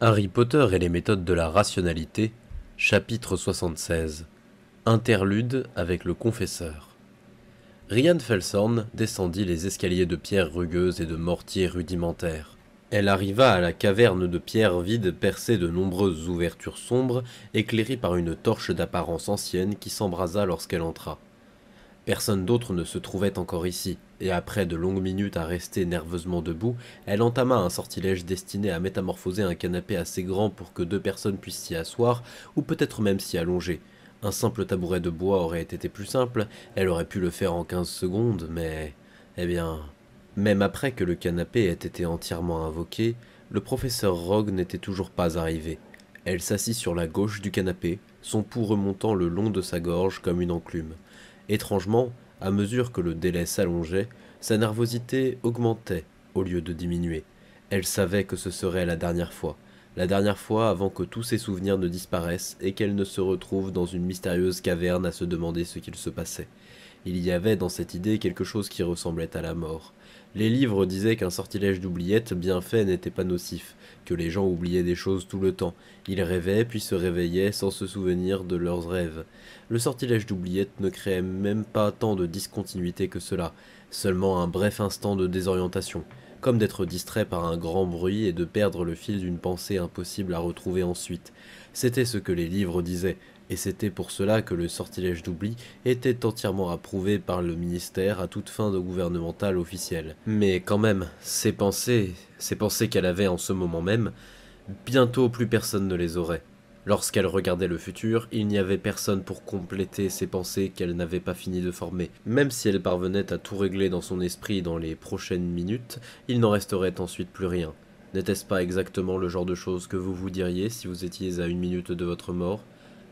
Harry Potter et les méthodes de la rationalité, chapitre 76. Interlude avec le confesseur. Ryan Felsorn descendit les escaliers de pierre rugueuse et de mortier rudimentaire. Elle arriva à la caverne de pierre vide percée de nombreuses ouvertures sombres, éclairée par une torche d'apparence ancienne qui s'embrasa lorsqu'elle entra. Personne d'autre ne se trouvait encore ici, et après de longues minutes à rester nerveusement debout, elle entama un sortilège destiné à métamorphoser un canapé assez grand pour que deux personnes puissent s'y asseoir, ou peut-être même s'y allonger. Un simple tabouret de bois aurait été plus simple, elle aurait pu le faire en 15 secondes, mais... Eh bien... Même après que le canapé ait été entièrement invoqué, le professeur Rogue n'était toujours pas arrivé. Elle s'assit sur la gauche du canapé, son pouls remontant le long de sa gorge comme une enclume. Étrangement, à mesure que le délai s'allongeait, sa nervosité augmentait au lieu de diminuer. Elle savait que ce serait la dernière fois avant que tous ses souvenirs ne disparaissent et qu'elle ne se retrouve dans une mystérieuse caverne à se demander ce qu'il se passait. Il y avait dans cette idée quelque chose qui ressemblait à la mort. Les livres disaient qu'un sortilège d'oubliette bien fait n'était pas nocif, que les gens oubliaient des choses tout le temps. Ils rêvaient puis se réveillaient sans se souvenir de leurs rêves. Le sortilège d'oubliette ne créait même pas tant de discontinuité que cela, seulement un bref instant de désorientation, comme d'être distrait par un grand bruit et de perdre le fil d'une pensée impossible à retrouver ensuite. C'était ce que les livres disaient, et c'était pour cela que le sortilège d'oubli était entièrement approuvé par le ministère à toute fin de gouvernementale officielle. Mais quand même, ces pensées qu'elle avait en ce moment même, bientôt plus personne ne les aurait. Lorsqu'elle regardait le futur, il n'y avait personne pour compléter ces pensées qu'elle n'avait pas fini de former. Même si elle parvenait à tout régler dans son esprit dans les prochaines minutes, il n'en resterait ensuite plus rien. N'était-ce pas exactement le genre de choses que vous vous diriez si vous étiez à une minute de votre mort ?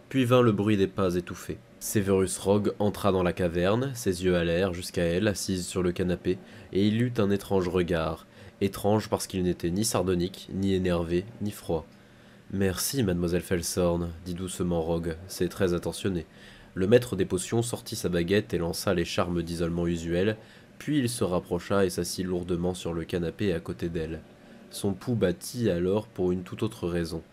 Puis vint le bruit des pas étouffés. Severus Rogue entra dans la caverne, ses yeux allèrent jusqu'à elle, assise sur le canapé, et il eut un étrange regard. Étrange parce qu'il n'était ni sardonique, ni énervé, ni froid. « Merci, mademoiselle Felsorn, dit doucement Rogue, c'est très attentionné. » Le maître des potions sortit sa baguette et lança les charmes d'isolement usuels, puis il se rapprocha et s'assit lourdement sur le canapé à côté d'elle. Son pouls battit alors pour une toute autre raison.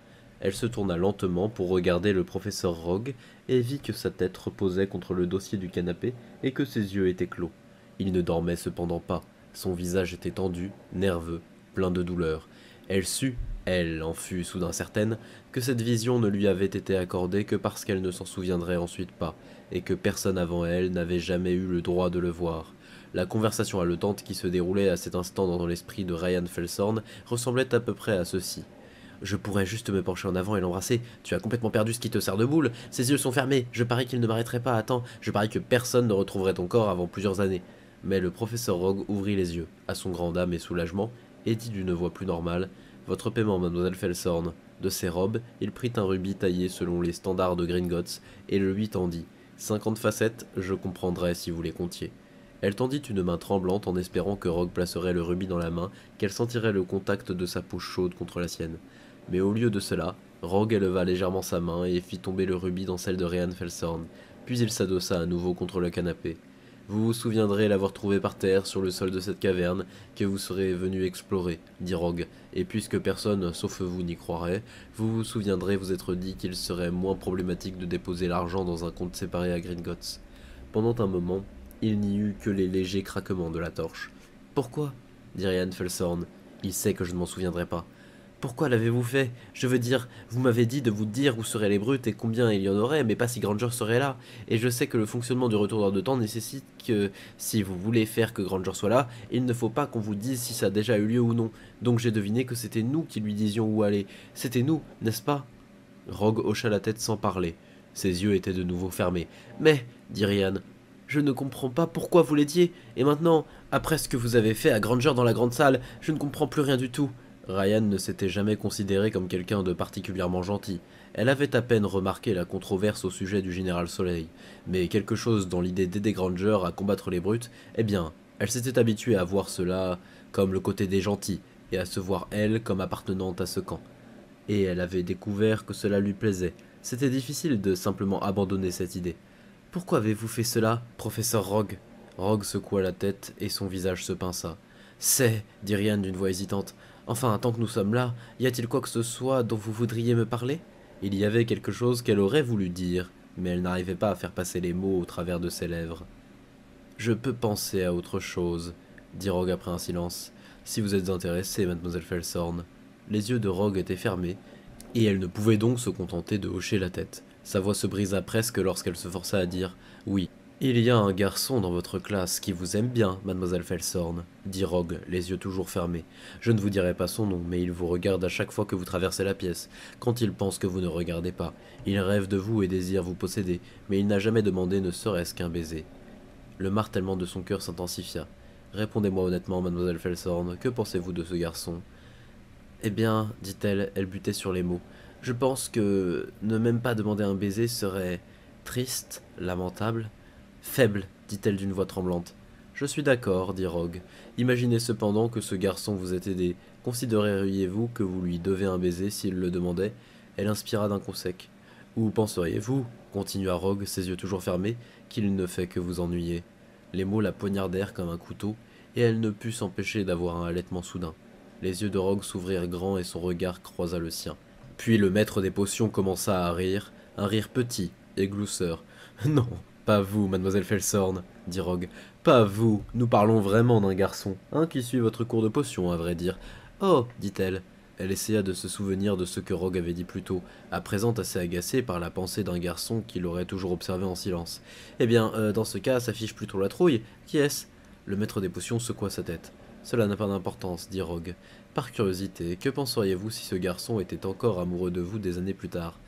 Elle se tourna lentement pour regarder le professeur Rogue et vit que sa tête reposait contre le dossier du canapé et que ses yeux étaient clos. Il ne dormait cependant pas. Son visage était tendu, nerveux, plein de douleur. Elle sut, elle en fut soudain certaine, que cette vision ne lui avait été accordée que parce qu'elle ne s'en souviendrait ensuite pas, et que personne avant elle n'avait jamais eu le droit de le voir. La conversation haletante qui se déroulait à cet instant dans l'esprit de Ryan Felsorn ressemblait à peu près à ceci. Je pourrais juste me pencher en avant et l'embrasser. Tu as complètement perdu ce qui te sert de boule. Ses yeux sont fermés. Je parie qu'il ne m'arrêterait pas. Attends, je parie que personne ne retrouverait ton corps avant plusieurs années. Mais le professeur Rogue ouvrit les yeux, à son grand âme et soulagement, et dit d'une voix plus normale « Votre paiement, mademoiselle Felsorn. » De ses robes, il prit un rubis taillé selon les standards de Gringotts et le lui tendit. « 50 facettes, je comprendrais si vous les comptiez. » Elle tendit une main tremblante en espérant que Rogue placerait le rubis dans la main, qu'elle sentirait le contact de sa peau chaude contre la sienne. Mais au lieu de cela, Rogue éleva légèrement sa main et fit tomber le rubis dans celle de Ryan Felsorn, puis il s'adossa à nouveau contre le canapé. Vous vous souviendrez l'avoir trouvé par terre sur le sol de cette caverne que vous serez venu explorer, dit Rogue, et puisque personne, sauf vous, n'y croirait, vous vous souviendrez vous être dit qu'il serait moins problématique de déposer l'argent dans un compte séparé à Gringotts. Pendant un moment, il n'y eut que les légers craquements de la torche. « Pourquoi ?» dit Ryan Felsorn. « Il sait que je ne m'en souviendrai pas. » Pourquoi l'avez-vous fait? Je veux dire, vous m'avez dit de vous dire où seraient les brutes et combien il y en aurait, mais pas si Granger serait là. Et je sais que le fonctionnement du retourneur de temps nécessite que, si vous voulez faire que Granger soit là, il ne faut pas qu'on vous dise si ça a déjà eu lieu ou non. Donc j'ai deviné que c'était nous qui lui disions où aller. C'était nous, n'est-ce pas? Rogue hocha la tête sans parler. Ses yeux étaient de nouveau fermés. Mais, dit Ryan, je ne comprends pas pourquoi vous l'aidiez. Et maintenant, après ce que vous avez fait à Granger dans la grande salle, je ne comprends plus rien du tout. Ryan ne s'était jamais considéré comme quelqu'un de particulièrement gentil. Elle avait à peine remarqué la controverse au sujet du général Soleil, mais quelque chose dans l'idée d'aider Granger à combattre les brutes, eh bien, elle s'était habituée à voir cela comme le côté des gentils, et à se voir elle comme appartenant à ce camp. Et elle avait découvert que cela lui plaisait. C'était difficile de simplement abandonner cette idée. « Pourquoi avez-vous fait cela, professeur Rogue ?» Rogue secoua la tête et son visage se pinça. « C'est, dit Ryan d'une voix hésitante, Enfin, tant que nous sommes là, y a-t-il quoi que ce soit dont vous voudriez me parler? Il y avait quelque chose qu'elle aurait voulu dire, mais elle n'arrivait pas à faire passer les mots au travers de ses lèvres. Je peux penser à autre chose, dit Rogue après un silence. Si vous êtes intéressée, mademoiselle Felsorn. Les yeux de Rogue étaient fermés, et elle ne pouvait donc se contenter de hocher la tête. Sa voix se brisa presque lorsqu'elle se força à dire « Oui, il y a un garçon dans votre classe qui vous aime bien, mademoiselle Felsorn, dit Rogue, les yeux toujours fermés. Je ne vous dirai pas son nom, mais il vous regarde à chaque fois que vous traversez la pièce, quand il pense que vous ne regardez pas. Il rêve de vous et désire vous posséder, mais il n'a jamais demandé ne serait-ce qu'un baiser. » Le martèlement de son cœur s'intensifia. Répondez-moi honnêtement, mademoiselle Felsorn, que pensez-vous de ce garçon? Eh bien, dit-elle, elle butait sur les mots. Je pense que ne même pas demander un baiser serait triste, lamentable, faible, dit-elle d'une voix tremblante. Je suis d'accord, dit Rogue. Imaginez cependant que ce garçon vous ait aidé. Considéreriez-vous que vous lui devez un baiser s'il le demandait? Elle inspira d'un coup sec. Ou penseriez-vous, continua Rogue, ses yeux toujours fermés, qu'il ne fait que vous ennuyer? Les mots la poignardèrent comme un couteau, et elle ne put s'empêcher d'avoir un halètement soudain. Les yeux de Rogue s'ouvrirent grands et son regard croisa le sien. Puis le maître des potions commença à rire, un rire petit et glousseur. Non, pas vous, mademoiselle Felsorn, dit Rogue. Pas vous, nous parlons vraiment d'un garçon, qui suit votre cours de potions, à vrai dire. Oh, dit-elle. Elle essaya de se souvenir de ce que Rogue avait dit plus tôt, à présent assez agacée par la pensée d'un garçon qui l'aurait toujours observé en silence. Eh bien, dans ce cas, s'affiche plutôt la trouille. Qui est-ce? Le maître des potions secoua sa tête. Cela n'a pas d'importance, dit Rogue. Par curiosité, que penseriez-vous si ce garçon était encore amoureux de vous des années plus tard?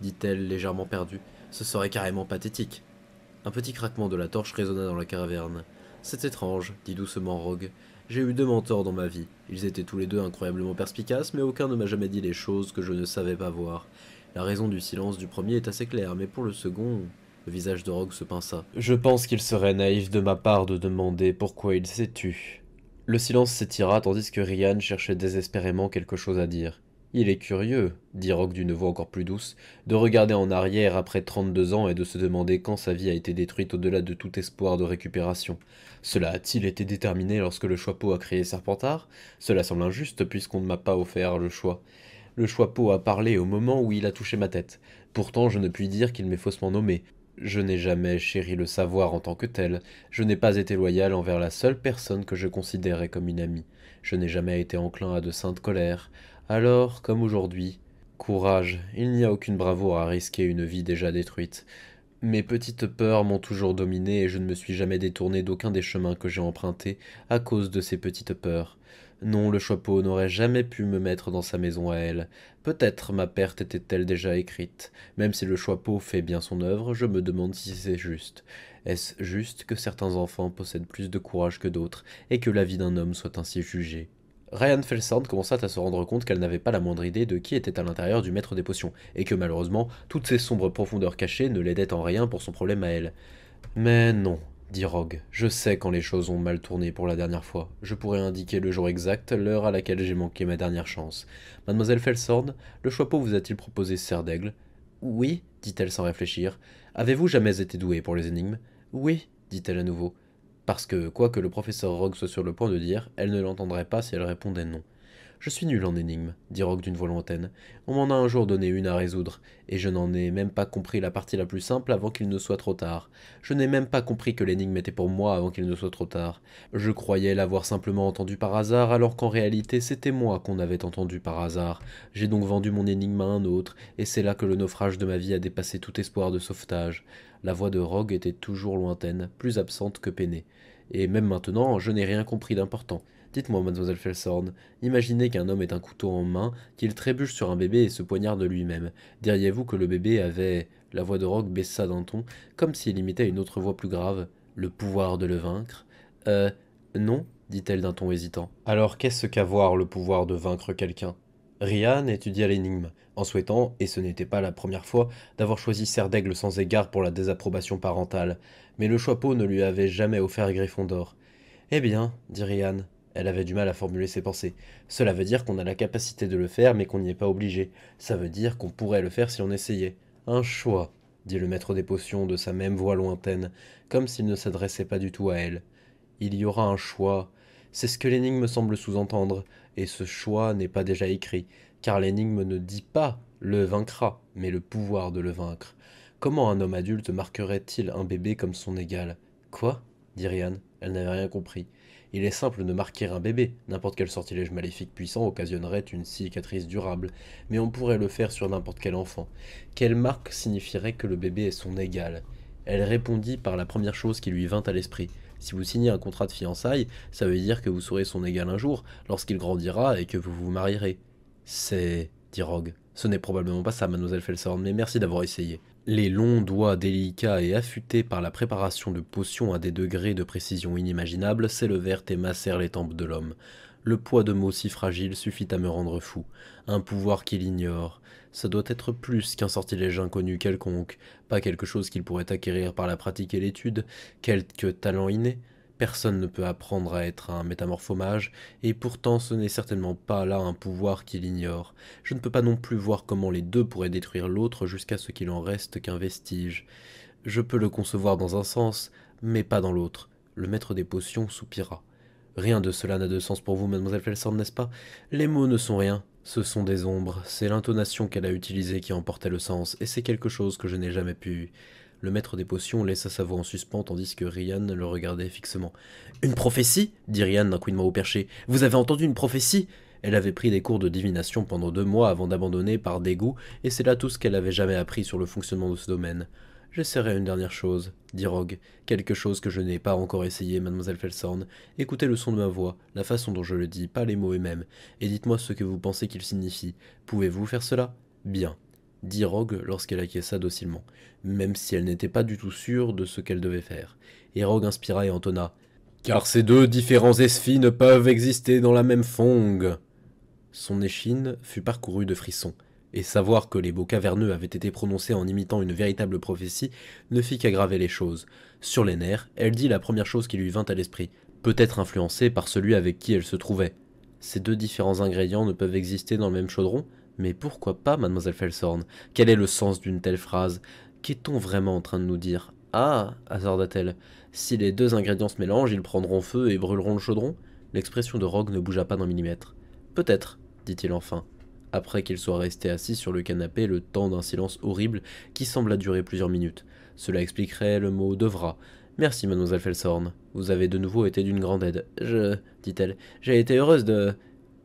Dit-elle, légèrement perdue. Ce serait carrément pathétique. Un petit craquement de la torche résonna dans la caverne. C'est étrange, dit doucement Rogue. J'ai eu deux mentors dans ma vie. Ils étaient tous les deux incroyablement perspicaces, mais aucun ne m'a jamais dit les choses que je ne savais pas voir. La raison du silence du premier est assez claire, mais pour le second... Le visage de Rogue se pinça. Je pense qu'il serait naïf de ma part de demander pourquoi il s'est tu. Le silence s'étira tandis que Ryan cherchait désespérément quelque chose à dire. Il est curieux, dit Rogue d'une voix encore plus douce, de regarder en arrière après 32 ans et de se demander quand sa vie a été détruite au-delà de tout espoir de récupération. Cela a-t-il été déterminé lorsque le Choixpeau a créé Serpentard? Cela semble injuste puisqu'on ne m'a pas offert le choix. Le Choixpeau a parlé au moment où il a touché ma tête. Pourtant je ne puis dire qu'il m'ait faussement nommé. Je n'ai jamais chéri le savoir en tant que tel, je n'ai pas été loyal envers la seule personne que je considérais comme une amie, je n'ai jamais été enclin à de saintes colères, alors, comme aujourd'hui, courage, il n'y a aucune bravoure à risquer une vie déjà détruite. Mes petites peurs m'ont toujours dominé et je ne me suis jamais détourné d'aucun des chemins que j'ai empruntés à cause de ces petites peurs. Non, le Choixpeau n'aurait jamais pu me mettre dans sa maison à elle. Peut-être ma perte était-elle déjà écrite. Même si le Choixpeau fait bien son œuvre, je me demande si c'est juste. Est-ce juste que certains enfants possèdent plus de courage que d'autres, et que la vie d'un homme soit ainsi jugée? Ryan Felsand commença à se rendre compte qu'elle n'avait pas la moindre idée de qui était à l'intérieur du maître des potions, et que malheureusement, toutes ces sombres profondeurs cachées ne l'aidaient en rien pour son problème à elle. Mais non, dit Rogue, je sais quand les choses ont mal tourné pour la dernière fois. Je pourrais indiquer le jour exact, l'heure à laquelle j'ai manqué ma dernière chance. Mademoiselle Felsorn, le Choixpeau vous a-t-il proposé Serre d'Aigle? Oui, dit-elle sans réfléchir. Avez-vous jamais été douée pour les énigmes? Oui, dit-elle à nouveau. Parce que, quoi que le professeur Rogue soit sur le point de dire, elle ne l'entendrait pas si elle répondait non. Je suis nul en énigmes, dit Rogue d'une voix lointaine. On m'en a un jour donné une à résoudre, et je n'en ai même pas compris la partie la plus simple avant qu'il ne soit trop tard. Je n'ai même pas compris que l'énigme était pour moi avant qu'il ne soit trop tard. Je croyais l'avoir simplement entendue par hasard, alors qu'en réalité c'était moi qu'on avait entendu par hasard. J'ai donc vendu mon énigme à un autre, et c'est là que le naufrage de ma vie a dépassé tout espoir de sauvetage. La voix de Rogue était toujours lointaine, plus absente que peinée. Et même maintenant, je n'ai rien compris d'important. Dites-moi, mademoiselle Felsorn, imaginez qu'un homme ait un couteau en main, qu'il trébuche sur un bébé et se poignarde lui-même. Diriez-vous que le bébé avait... La voix de Rogue baissa d'un ton, comme s'il imitait une autre voix plus grave. Le pouvoir de le vaincre? Non, dit-elle d'un ton hésitant. Alors qu'est-ce qu'avoir le pouvoir de vaincre quelqu'un? Ryan étudia l'énigme, en souhaitant, et ce n'était pas la première fois, d'avoir choisi Serre d'Aigle sans égard pour la désapprobation parentale, mais le Choixpeau ne lui avait jamais offert Gryffondor. Eh bien, dit Ryan, elle avait du mal à formuler ses pensées. Cela veut dire qu'on a la capacité de le faire, mais qu'on n'y est pas obligé. Ça veut dire qu'on pourrait le faire si on essayait. Un choix, dit le maître des potions de sa même voix lointaine, comme s'il ne s'adressait pas du tout à elle. Il y aura un choix. C'est ce que l'énigme semble sous-entendre, et ce choix n'est pas déjà écrit, car l'énigme ne dit pas le vaincra, mais le pouvoir de le vaincre. Comment un homme adulte marquerait-il un bébé comme son égal? Quoi? Dit Ryan, elle n'avait rien compris. Il est simple de marquer un bébé, n'importe quel sortilège maléfique puissant occasionnerait une cicatrice durable, mais on pourrait le faire sur n'importe quel enfant. Quelle marque signifierait que le bébé est son égal? Elle répondit par la première chose qui lui vint à l'esprit. Si vous signez un contrat de fiançailles, ça veut dire que vous serez son égal un jour, lorsqu'il grandira et que vous vous marierez. C'est... dit Rogue. Ce n'est probablement pas ça, mademoiselle Felsorn, mais merci d'avoir essayé. Les longs doigts délicats et affûtés par la préparation de potions à des degrés de précision inimaginables s'élevèrent et massèrent les tempes de l'homme. Le poids de mots si fragiles suffit à me rendre fou. Un pouvoir qu'il ignore. Ça doit être plus qu'un sortilège inconnu quelconque, pas quelque chose qu'il pourrait acquérir par la pratique et l'étude, quelque talent inné. Personne ne peut apprendre à être un métamorphomage, et pourtant ce n'est certainement pas là un pouvoir qu'il ignore. Je ne peux pas non plus voir comment les deux pourraient détruire l'autre jusqu'à ce qu'il en reste qu'un vestige. Je peux le concevoir dans un sens, mais pas dans l'autre. Le maître des potions soupira. Rien de cela n'a de sens pour vous, mademoiselle Felsorn, n'est-ce pas? Les mots ne sont rien, ce sont des ombres, c'est l'intonation qu'elle a utilisée qui emportait le sens, et c'est quelque chose que je n'ai jamais pu... Le maître des potions laissa sa voix en suspens tandis que Ryan le regardait fixement. « Une prophétie » dit Ryan d'un couinement au perché. « Vous avez entendu une prophétie ?» Elle avait pris des cours de divination pendant 2 mois avant d'abandonner par dégoût, et c'est là tout ce qu'elle avait jamais appris sur le fonctionnement de ce domaine. « J'essaierai une dernière chose, » dit Rogue. « Quelque chose que je n'ai pas encore essayé, mademoiselle Felsorn. Écoutez le son de ma voix, la façon dont je le dis, pas les mots eux-mêmes, et dites-moi ce que vous pensez qu'il signifie. Pouvez-vous faire cela ? Bien. » dit Rogue lorsqu'elle acquiesça docilement, même si elle n'était pas du tout sûre de ce qu'elle devait faire. Et Rogue inspira et entonna. « Car ces deux différents esphis ne peuvent exister dans la même fongue !» Son échine fut parcourue de frissons, et savoir que les mots caverneux avaient été prononcés en imitant une véritable prophétie ne fit qu'aggraver les choses. Sur les nerfs, elle dit la première chose qui lui vint à l'esprit, peut-être influencée par celui avec qui elle se trouvait. Ces deux différents ingrédients ne peuvent exister dans le même chaudron ? Mais pourquoi pas, mademoiselle Felsorn? Quel est le sens d'une telle phrase? Qu'est-on vraiment en train de nous dire? Ah, hasarda-t-elle, si les deux ingrédients se mélangent, ils prendront feu et brûleront le chaudron? L'expression de Rogue ne bougea pas d'un millimètre. Peut-être, dit-il enfin, après qu'il soit resté assis sur le canapé le temps d'un silence horrible qui sembla durer plusieurs minutes. Cela expliquerait le mot devra. Merci, mademoiselle Felsorn. Vous avez de nouveau été d'une grande aide. Dit-elle, j'ai été heureuse de...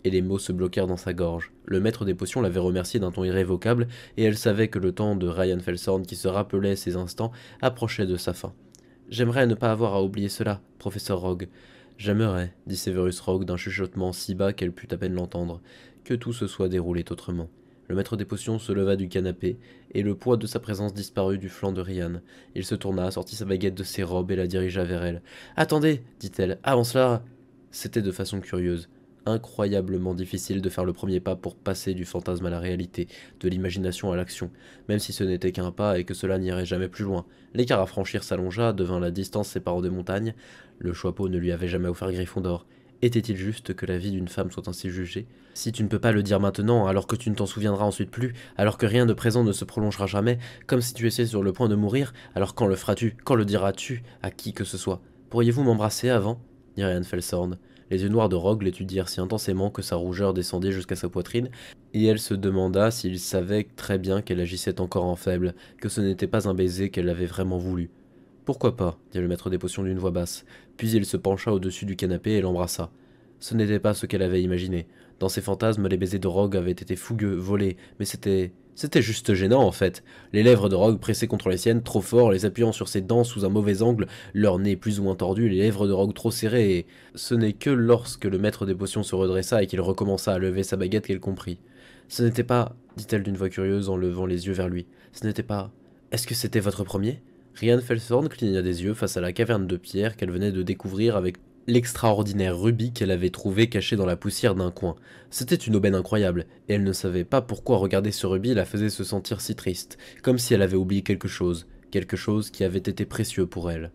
Et les mots se bloquèrent dans sa gorge. Le maître des potions l'avait remercié d'un ton irrévocable, et elle savait que le temps de Ryan Felsorn qui se rappelait ces instants approchait de sa fin. « J'aimerais ne pas avoir à oublier cela, professeur Rogue. »« J'aimerais, » dit Severus Rogue d'un chuchotement si bas qu'elle put à peine l'entendre, « que tout se soit déroulé autrement. » Le maître des potions se leva du canapé, et le poids de sa présence disparut du flanc de Ryan. Il se tourna, sortit sa baguette de ses robes et la dirigea vers elle. « Attendez, dit-elle, avant cela... » C'était de façon curieuse. Incroyablement difficile de faire le premier pas pour passer du fantasme à la réalité, de l'imagination à l'action, même si ce n'était qu'un pas et que cela n'irait jamais plus loin. L'écart à franchir s'allongea, devint la distance séparant des montagnes. Le Choixpeau ne lui avait jamais offert Gryffondor. Était-il juste que la vie d'une femme soit ainsi jugée? Si tu ne peux pas le dire maintenant, alors que tu ne t'en souviendras ensuite plus, alors que rien de présent ne se prolongera jamais, comme si tu étais sur le point de mourir, alors quand le feras-tu, quand le diras-tu à qui que ce soit? Pourriez-vous m'embrasser avant? Dit Ryan Felsorn. Les yeux noirs de Rogue l'étudièrent si intensément que sa rougeur descendit jusqu'à sa poitrine, et elle se demanda s'il savait très bien qu'elle agissait encore en faible, que ce n'était pas un baiser qu'elle avait vraiment voulu. « Pourquoi pas ?» dit le maître des potions d'une voix basse, puis il se pencha au-dessus du canapé et l'embrassa. Ce n'était pas ce qu'elle avait imaginé. Dans ses fantasmes, les baisers de Rogue avaient été fougueux, volés, mais c'était juste gênant en fait. Les lèvres de Rogue pressées contre les siennes, trop fort, les appuyant sur ses dents sous un mauvais angle, leur nez plus ou moins tordu, les lèvres de Rogue trop serrées, et... Ce n'est que lorsque le maître des potions se redressa et qu'il recommença à lever sa baguette qu'elle comprit. « Ce n'était pas... » dit-elle d'une voix curieuse en levant les yeux vers lui. « Ce n'était pas... Est-ce que c'était votre premier ?» Ryan Felsorn cligna des yeux face à la caverne de pierre qu'elle venait de découvrir avec l'extraordinaire rubis qu'elle avait trouvé caché dans la poussière d'un coin. C'était une aubaine incroyable, et elle ne savait pas pourquoi regarder ce rubis la faisait se sentir si triste, comme si elle avait oublié quelque chose qui avait été précieux pour elle.